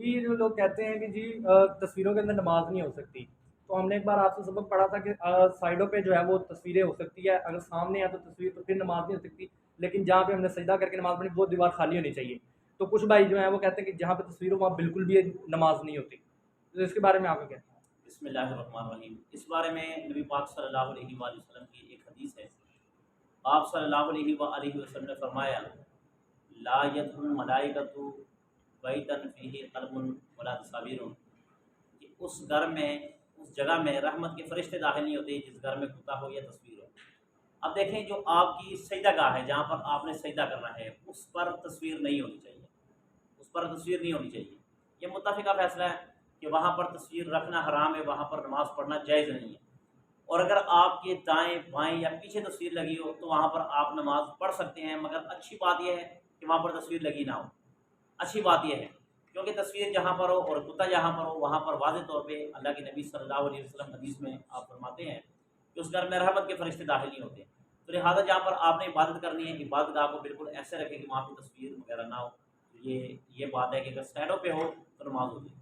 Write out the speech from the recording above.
جی جو لوگ کہتے ہیں کہ جی تصویروں کے اندر نماز نہیں ہو سکتی، تو ہم نے ایک بار آپ سے سبق پڑھا تھا کہ سائڈوں پہ جو ہے وہ تصویریں ہو سکتی ہے، اگر سامنے ہے تو تصویر تو پھر نماز نہیں ہو سکتی، لیکن جہاں پہ ہم نے سجدہ کر کے نماز پڑھی وہ دیوار خالی ہونی چاہیے۔ تو کچھ بھائی جو ہیں وہ کہتے ہیں کہ جہاں پہ تصویر ہو وہاں بالکل بھی نماز نہیں ہوتی، تو اس کے بارے میں آپ کو کہتے ہیں؟ بسم اللہ الرحمن الرحیم۔ اس بارے میں نبی پاک صلی اللہ علیہ وآلہ وسلم کی ایک حدیث ہے۔ آپ صلی اللہ علیہ وآلہ وسلم نے فرمایا، لا يدخل الملائکۃ بیتا فیہ قلب ولا تصاویر، کہ اس گھر میں، اس جگہ میں رحمت کے فرشتے داخل نہیں ہوتے جس گھر میں کتا ہو یا تصویر ہو۔ اب دیکھیں جو آپ کی سجدہ گاہ ہے جہاں پر آپ نے سجدہ کرنا ہے اس پر تصویر نہیں ہونی چاہیے، اس پر تصویر نہیں ہونی چاہیے۔ یہ متفقہ فیصلہ ہے کہ وہاں پر تصویر رکھنا حرام ہے، وہاں پر نماز پڑھنا جائز نہیں ہے۔ اور اگر آپ کے دائیں بائیں یا پیچھے تصویر لگی ہو تو وہاں پر آپ نماز پڑھ سکتے ہیں، مگر اچھی بات یہ ہے کہ وہاں پر تصویر لگی نہ ہو۔ اچھی بات یہ ہے کیونکہ تصویر جہاں پر ہو اور کتا جہاں پر ہو وہاں پر واضح طور پہ اللہ کے نبی صلی اللہ علیہ وسلم حدیث میں آپ فرماتے ہیں کہ اس گھر میں رحمت کے فرشتے داخل نہیں ہوتے۔ تو لہٰذا جہاں پر آپ نے عبادت کرنی ہے عبادت گاہ کو بالکل ایسے رکھیں کہ وہاں پہ تصویر وغیرہ نہ ہو۔ تو یہ بات ہے کہ اگر سائڈوں پہ ہو تو نماز ہو جائے۔